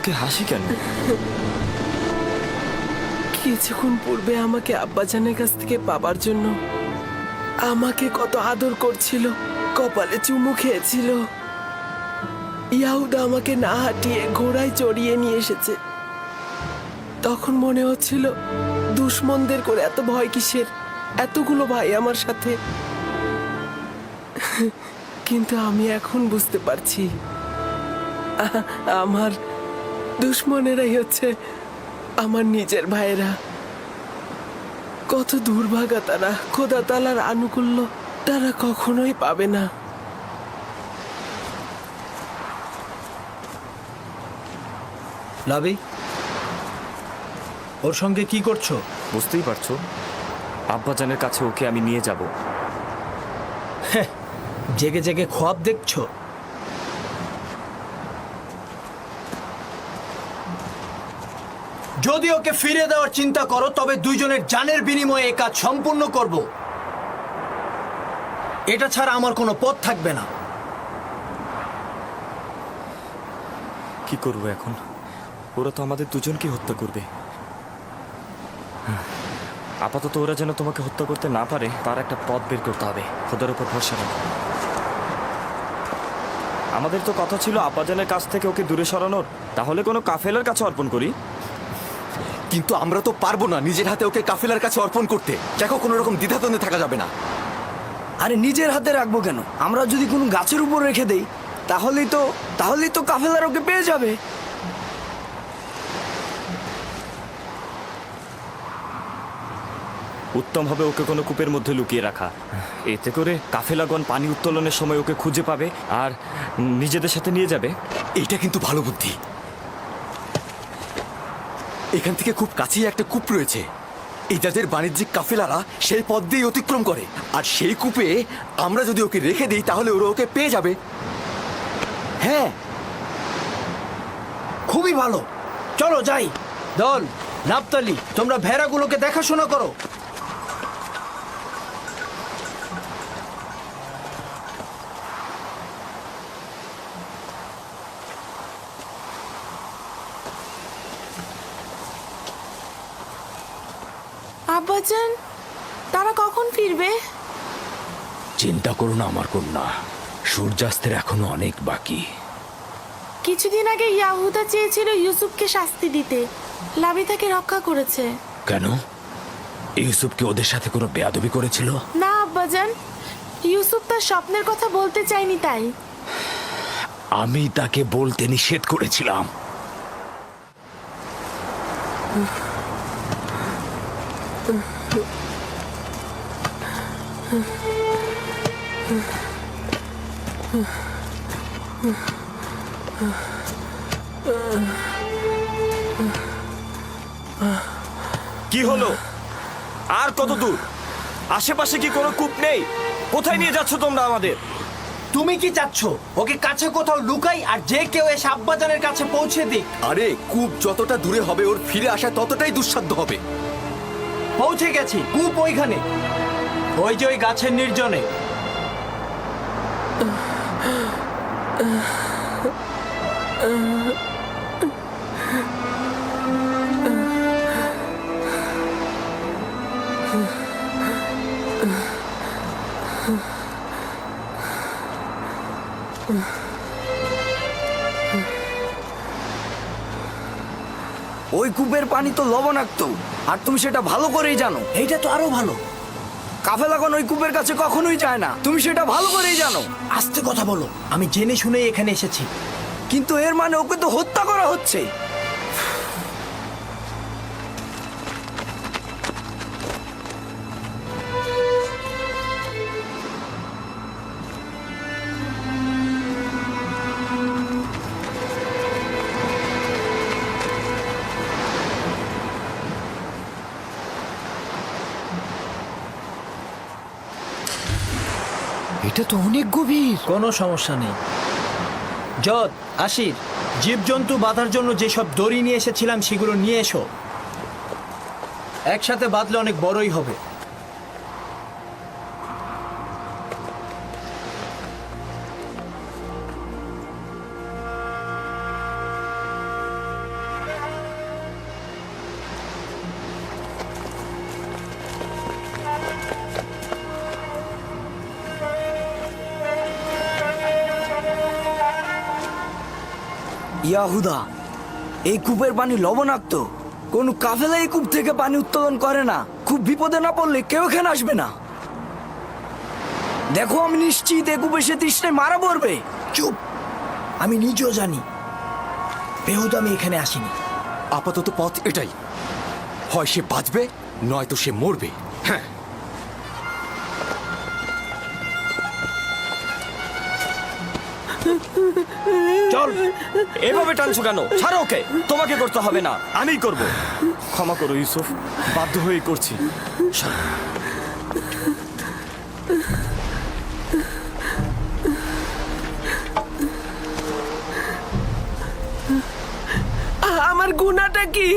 মুখে হাসি কেন? কিছুক্ষণ পূর্বে আমাকে আব্বাজানের কাছ থেকে পাবার জন্য আমাকে কত আদর করছিল, কপালে চুমু খেয়েছিল। ইয়াহুদা আমাকে না হাঁটিয়ে ঘোড়ায় চড়িয়ে নিয়ে এসেছে। তখন মনে হচ্ছিল দুশ্মনদের করে এত ভয় কিসের, এতগুলো ভাই আমার সাথে। কিন্তু আমি এখন বুঝতে পারছি আমার দুশ্মনেরাই হচ্ছে আমার নিজের ভাইয়েরা। কত দুর্ভাগা তারা, খোদা তাআলার আনুকূল্য তারা কখনোই পাবে না। লাবি, ওর সঙ্গে কি করছো? বুঝতেই পারছো, আব্বাজানের কাছে ওকে আমি নিয়ে যাব। জেগে জেগে খোয়াব দেখছো? যদি ওকে ফিরে দেওয়ার চিন্তা করো তবে দুইজনের জানের বিনিময়ে এই কাজ সম্পূর্ণ করব। এটা ছাড়া আমার কোনো পথ থাকবে না। কি করবো এখন? ওরা তো আমাদের দুজনকে হত্যা করবে। আপাতত ওরা যেন তোমাকে হত্যা করতে না পারে তার একটা পথ বের করতে হবে। খোদার উপর ভরসা রাখো। আমাদের তো কথা ছিল আব্বাজানের কাছ থেকে ওকে দূরে সরানোর। তাহলে কোনো কাফেলার কাছে অর্পণ করি। কিন্তু আমরা তো পারবো না নিজের হাতে ওকে কাফেলার কাছে অর্পণ করতে। দেখো, কোনো রকম দ্বিধাদ্বন্দ্বে থাকা যাবে না। আরে নিজের হাতে রাখবো কেন? আমরা যদি কোনো গাছের উপর রেখে দেই তাহলেই তো কাফেলার ওকে পেয়ে যাবে। উত্তম হবে ওকে কোনো কূপের মধ্যে লুকিয়ে রাখা। এতে করে কাফেলাগণ পানি উত্তোলনের সময় ওকে খুঁজে পাবে আর নিজেদের সাথে নিয়ে যাবে। এইটা কিন্তু ভালো বুদ্ধি। এখান থেকে খুব কাছেই একটা কূপ রয়েছে। এই যাদের বাণিজ্যিক কাফেলারা সেই পথ দিয়ে অতিক্রম করে, আর সেই কূপে আমরা যদি ওকে রেখে দিই তাহলে ওরা ওকে পেয়ে যাবে। হ্যাঁ, খুবই ভালো, চলো যাই। দল, নাপতালি, তোমরা ভেড়াগুলোকে দেখাশোনা করো। আব্বাজান, তারা কখন ফিরবে? চিন্তা করো না আমার কন্যা, সূর্যাস্তের এখনো অনেক বাকি। কিছুদিন আগে ইয়াহুদা চেয়েছিল ইউসুফকে শাস্তি দিতে, লাবি তাকে রক্ষা করেছে। কেন? ইউসুফ কি ওদের সাথে কোনো বেয়াদবি করেছিল? না আব্বাজান, ইউসুফ তার স্বপ্নের কথা বলতে চায়নি তাই। আমি তাকে বলতে নিষেধ করেছিলাম। কি হলো? আর কত দূর? আশেপাশে কি কোনো কূপ নেই? কোথায় নিয়ে যাচ্ছ তোমরা আমাদের? তুমি কি চাচ্ছ ওকে কাছে কোথাও লুকাই আর যে কেউ এসে আব্বাজানের কাছে পৌঁছে দিক? আরে, কূপ যতটা দূরে হবে ওর ফিরে আসা ততটাই দুঃসাধ্য হবে। পৌঁছে গেছি, কূপ ওইখানে, ওই যে ওই গাছের নির্জনে। ওই কূপের পানি তো লবণাক্ত, আর তুমি সেটা ভালো করেই জানো। এইটা তো আরো ভালো। কাফেলাগণ ওই কূপের কাছে কখনোই যায় না, তুমি সেটা ভালো করেই জানো। আস্তে কথা বলো, আমি জেনে শুনেই এখানে এসেছি। কিন্তু এর মানে ওকে তো হত্যা করা হচ্ছে। এটা তো অনেক গভীর। কোনো সমস্যা নেই। যদ, আশির, জীবজন্তু বাঁধার জন্য যেসব দড়ি নিয়ে এসেছিলাম সেগুলো নিয়ে এসো। একসাথে বাঁধলে অনেক বড়ই হবে। ইয়াহুদা, এই কূপের পানি লবণাক্ত। কোন কাফেলা এই কূপ থেকে পানি উত্তোলন করে না। খুব বিপদে না পড়লে কেউ এখানে আসবে না। দেখো, আমি নিশ্চিত এই কূপে সে তৃষ্ণায় মারা পড়বে। চুপ, আমি নিজেও জানি বেহুদা আমি এখানে আসিনি। আপাতত পথ এটাই, হয় সে বাঁচবে নয়তো সে মরবে। হ্যাঁ, চল। এভাবে টানছো কেন? ছাড়ো ওকে। তোমাকে করতে হবে না, আমিই করব। ক্ষমা করো ইউসুফ, বাধ্য হয়েই করছি। আমার গুনাহটা কি?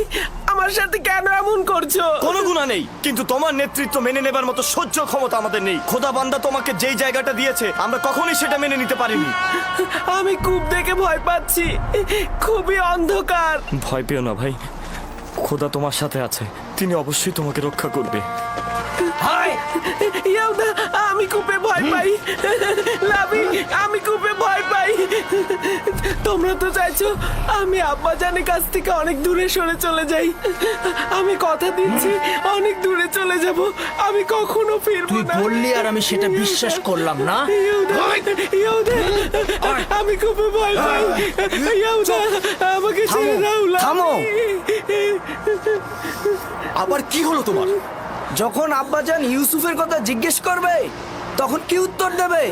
আমার সাথে কেন এমন করছো? কোনো গুণা নেই, কিন্তু তোমার নেতৃত্ব মেনে নেবার মতো সহ্য ক্ষমতা আমাদের নেই। খোদা বান্দা তোমাকে যেই জায়গাটা দিয়েছে আমরা কখনোই সেটা মেনে নিতে পারিনি। আমি কূপ দেখে ভয় পাচ্ছি, খুবই অন্ধকার। ভয় পেও না ভাই, খোদা তোমার সাথে আছে, তিনি অবশ্যই তোমাকে রক্ষা করবে। হাই, ইয়াহুদা, আমি কূপে ভয় পাই। লাভি, আমি কূপে ভয় পাই। তোমরা তো চাইছো আমি আব্বাজানের কাছ থেকে অনেক দূরে সরে চলে যাই। আমি কথা দিচ্ছি অনেক দূরে চলে যাব, আমি কখনো ফিরবো তুই না। বললি আর আমি সেটা বিশ্বাস করলাম না। ইয়াহুদা, ইয়াহুদা, আমি কূপে ভয় পাই। ইয়াহুদা, আমাকে ছেড়ে দাও। লাভি। থামো। আবার কি হলো তোমার? যখন আব্বাজান ইউসুফের কথা জিজ্ঞেস করবে তখন কি উত্তর দেবে?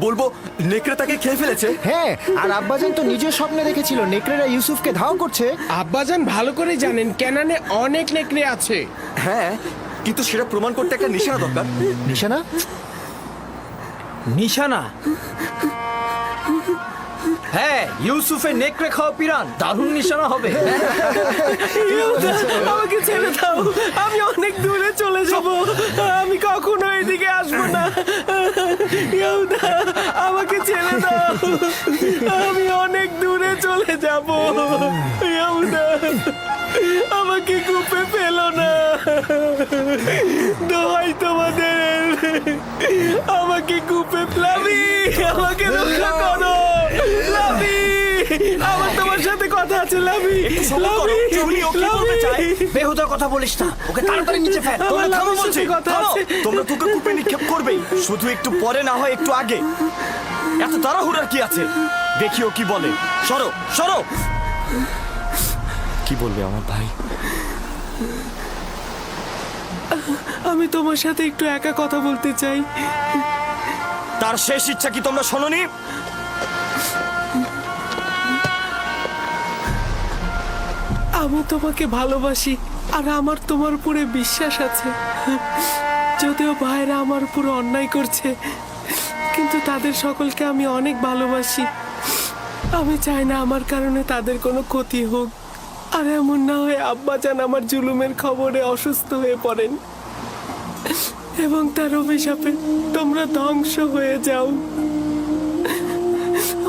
বলবো নেকড়ে তাকে খেয়ে ফেলেছে। হ্যাঁ, আর আব্বাজান তো নিজের স্বপ্নে দেখেছিল নেকড়েরা ইউসুফকে ধাও করছে। আব্বাজান ভালো করে জানেন কেনানে অনেক নেকড়ে আছে। হ্যাঁ, কিন্তু সেটা প্রমাণ করতে একটা নিশানা দরকার। নিশানা? নিশানা? হ্যাঁ, ইউসুফের নেকড়ে খাওয়া পিরান দারুণ নিশানা হবে। ইয়াহুদা, আমাকে ছেড়ে দাও, আমি অনেক দূরে চলে যাব, আমি কখনো এদিকে আসবো না। ইয়াহুদা, আমাকে ছেড়ে দাও, আমি অনেক দূরে চলে যাব। ইয়াহুদা, আমাকে কূপে ফেলো না, দোহাই তোমাদের, আমাকে কূপে ফেলাবি, আমাকে রক্ষা করো। লাভি, আমার তোমার সাথে কথা আছে। লাভি, একটু সবুর করো, লাভি, উনি ও কি বলতে চায়? বেহুদার কথা বলিস না, ওকে তাড়াতাড়ি নিচে ফেল। তোমরা আমার থামো লাভির বলছি, সাথে কথা থামো। আছে। তোমরা তোকে কূপে নিক্ষেপ করবেই, শুধু একটু পরে না হয় একটু আগে। এত তাড়াহুড়ার কি আছে? দেখিও কি বলে। সরো, সরো। কি বলবে আমার ভাই? আমি তোমার সাথে একটু একা কথা বলতে চাই। তার শেষ ইচ্ছা কি তোমরা শোনোনি? আমি তোমাকে ভালোবাসি আর আমার তোমার উপরে বিশ্বাস আছে। যদিও ভাইরা আমার উপর অন্যায় করছে, কিন্তু তাদের সকলকে আমি অনেক ভালোবাসি। আমি চাই না আমার কারণে তাদের কোনো ক্ষতি হোক, আর এমন না হয় আব্বাজান আমার জুলুমের খবরে অসুস্থ হয়ে পড়েন এবং তার অভিশাপে তোমরা ধ্বংস হয়ে যাও।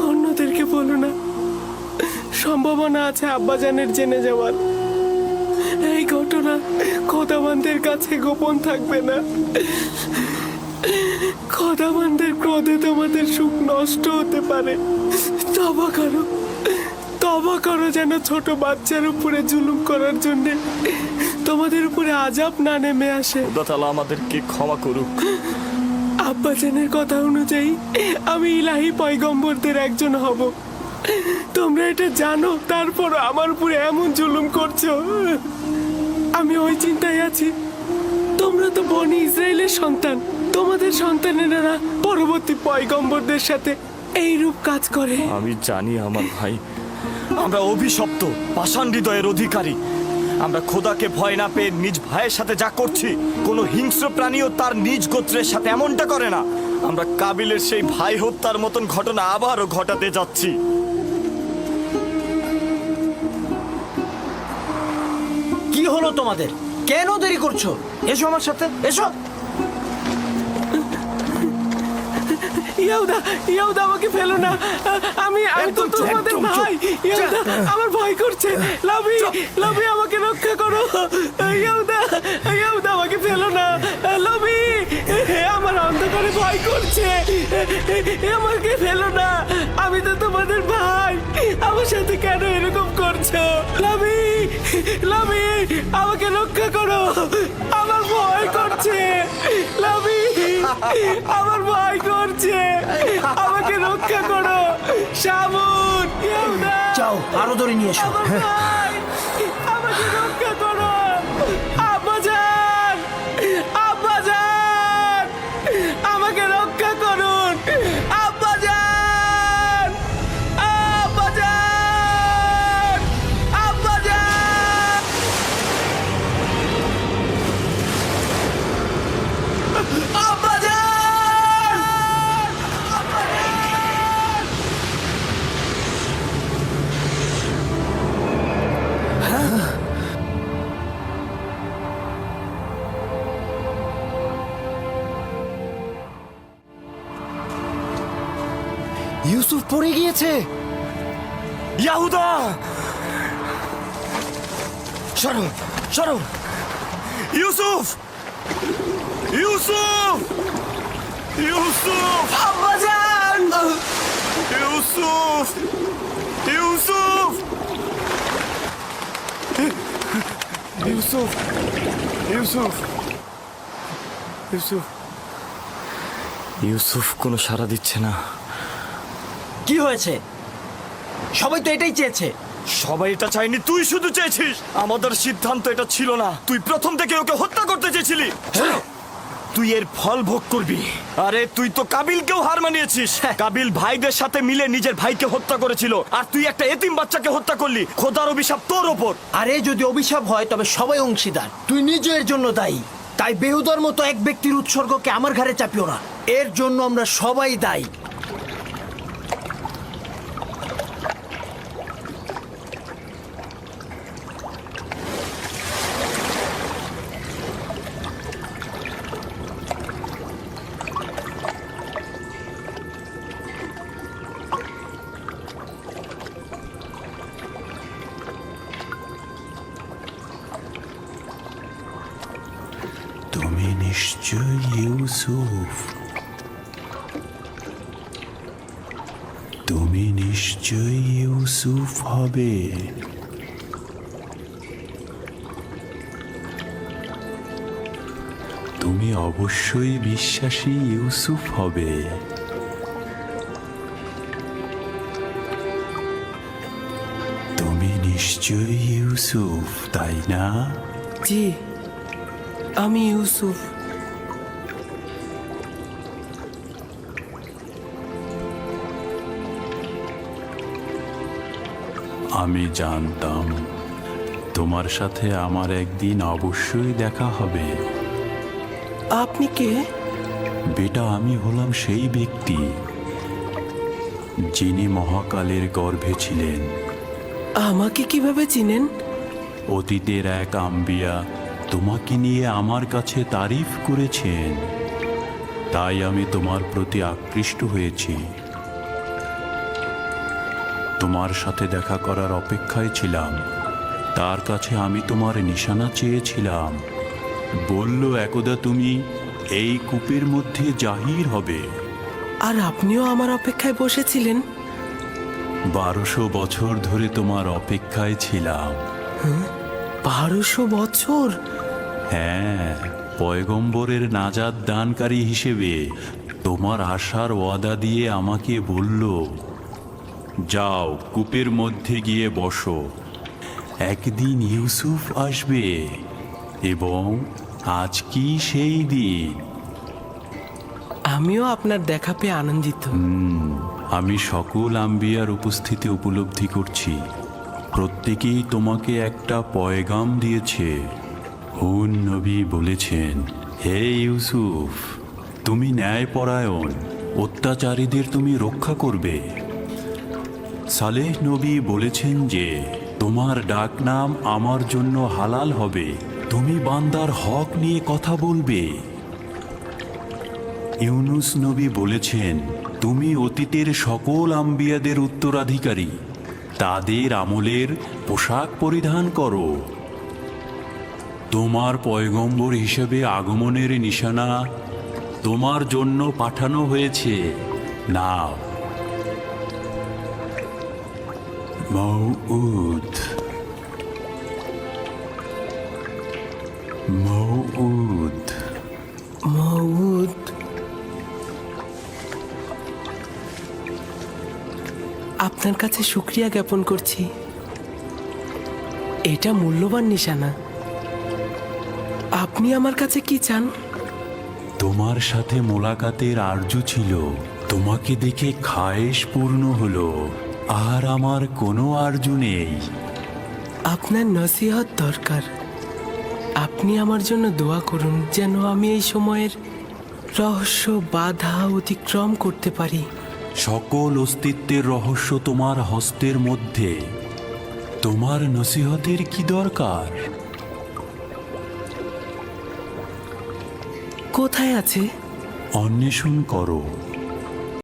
অন্যদেরকে বলো না, সম্ভাবনা আছে আব্বাজানের জেনে যাওয়ার। এই ঘটনা খোদাবানদের কাছে গোপন থাকবে না। খোদাবানদের ক্রোধে তোমাদের সুখ নষ্ট হতে পারে। তবা করো, তবা করো, যেন ছোট বাচ্চার উপরে জুলুম করার জন্য তোমাদের উপরে আযাব না নেমে আসে। খোদা তাআলা আমাদেরকে ক্ষমা করুক। আব্বাজানের কথা অনুযায়ী আমি ইলাহি পয়গম্বরদের একজন হব। তোমরা এটা জানো, তারপর আমার উপরে এমন জুলুম করছো। আমি ওই চিন্তায় আছি, তোমরা তো বনি ইসরায়েলের সন্তান, তোমাদের সন্তানেরা পরবর্তী পয়গম্বরদের সাথে এইরূপ কাজ করে। আমি জানি আমার ভাই, আমরা অভিশপ্ত, পাষাণ হৃদয়ের অধিকারী। আমরা খোদাকে ভয় না পেয়ে নিজ ভাইয়ের সাথে যা করছি, কোনো হিংস্র প্রাণীও তার নিজ গোত্রের সাথে এমনটা করে না। আমরা কাবিলের সেই ভাই হত্যার মতন ঘটনা আবারও ঘটাতে যাচ্ছি। কি হলো তোমাদের? কেন দেরি করছো? এসো আমার সাথে, এসো। ইয়াহুদা, ইয়াহুদা, আমাকে ফেলো না, আমি তো তোমাদের ভাই। ইয়াহুদা, আমার ভয় করছে। লাভি, লাভি, আমাকে রক্ষা করো। ইয়াহুদা, ইয়াহুদা, আমাকে ফেলো না। লাভি, আমার অন্ধকারে ভয় করছে, আমাকে ফেলো না, আমি তো তোমাদের ভাই। এসো। লামি, লামি, আমাকে রক্ষা করো, আমার ভয় করছে। লামি, আমার ভয় করছে, আমাকে রক্ষা করো। শামুন, ইয়েহুদা, যাও আরো দড়ি নিয়ে এসো। আমার ভাই, আমাকে রক্ষা করো। আব্বাজান, আব্বাজান, আমাকে রক্ষা করুন। আব্বাজান, আব্বাজান, আব্বাজান, আব্বাজান। ইউসুফ পড়ে গিয়েছে। ইয়াহুদা, সরো, সরো। ইউসুফ, ইউসুফ, ইউসুফ, আব্বাজান! ইউসুফ, ইউসুফ, ইউসুফ, ইউসুফ, ইউসুফ, ইউসুফ কোনো সাড়া দিচ্ছে না। কি হয়েছে? সবাই তো এটাই চেয়েছে। সবাই এটা চাইনি, তুই শুধু চেয়েছিস। আমাদের সিদ্ধান্ত এটা ছিল না। তুই প্রথম থেকে ওকে হত্যা করতে চেয়েছিলি। তুই এর ফল ভোগ করবি। আরে তুই তো কাবিলকেও হার মানিয়েছিস। কাবিল ভাইদের সাথে মিলে নিজের ভাইকে হত্যা করেছিল, আর তুই একটা এতিম বাচ্চাকে হত্যা করলি। খোদার অভিশাপ তোর ওপর। আরে যদি অভিশাপ হয় তবে সবাই অংশীদার। তুই নিজের জন্য দায়ী। তাই বেহুদার মতো এক ব্যক্তির উৎসর্গকে আমার ঘাড়ে চাপিও না। এর জন্য আমরা সবাই দায়ী। তুমি নিশ্চয় ইউসুফ, তুমি নিশ্চয় ইউসুফ হবে। তুমি অবশ্যই বিশ্বাসী ইউসুফ হবে। তুমি নিশ্চয় ইউসুফ, তাই না? জি, আমি ইউসুফ। আমি জানতাম তোমার সাথে আমার একদিন অবশ্যই দেখা হবে। আপনি কে? বেটা, আমি হলাম সেই ব্যক্তি যিনি মহাকালের গর্ভে ছিলেন। আমাকে কিভাবে চিনেন? অতীতের এক আম্বিয়া তোমাকে নিয়ে আমার কাছে তারিফ করেছেন, তাই আমি তোমার প্রতি আকৃষ্ট হয়েছি। তোমার সাথে দেখা করার অপেক্ষায় ছিলাম। তার কাছে আমি তোমার নিশানা চেয়েছিলাম। বলল একদা তুমি এই কূপের মধ্যে জাহির হবে। আর আপনিও আমার অপেক্ষায় বসেছিলেন? 1200 বছর ধরে তোমার অপেক্ষায় ছিলাম। 1200 বছর? হ্যাঁ, পয়গম্বরের নাজাত দানকারী হিসেবে তোমার আশার ওয়াদা দিয়ে আমাকে বলল, যাও কূপের মধ্যে গিয়ে বসো, একদিন ইউসুফ আসবে এবং আজ কি সেই দিন। আমিও আপনার দেখা পেয়ে আনন্দিত। আমি সকল আম্বিয়ার উপস্থিতি উপলব্ধি করছি। প্রত্যেকেই তোমাকে একটা পয়গাম দিয়েছে। হুন নবী বলেছেন, হে ইউসুফ, তুমি ন্যায়পরায়ণ, অত্যাচারীদের তুমি রক্ষা করবে। সালেহ নবী বলেছেন যে তোমার ডাকনাম আমার জন্য হালাল হবে, তুমি বান্দার হক নিয়ে কথা বলবে। ইউনুস নবী বলেছেন, তুমি অতীতের সকল আম্বিয়াদের উত্তরাধিকারী, তাদের আমলের পোশাক পরিধান করো। তোমার পয়গম্বর হিসেবে আগমনের নিশানা তোমার জন্য পাঠানো হয়েছে, নাও। মওউদ। মউদ। মউদ, আপনার কাছে শুক্রিয়া জ্ঞাপন করছি। এটা মূল্যবান নিশানা। আপনি আমার কাছে কি চান? তোমার সাথে মোলাকাতের আরজু ছিল, তোমাকে দেখে খায়েশ পূর্ণ হলো, আর আমার কোনো আরজু নেই। আপনার নসিহত দরকার। আপনি আমার জন্য দোয়া করুন যেন আমি এই সময়ের রহস্য বাধা অতিক্রম করতে পারি। সকল অস্তিত্বের রহস্য তোমার হস্তের মধ্যে, তোমার নসিহতের কি দরকার? কোথায় আছে? অন্বেষণ করো।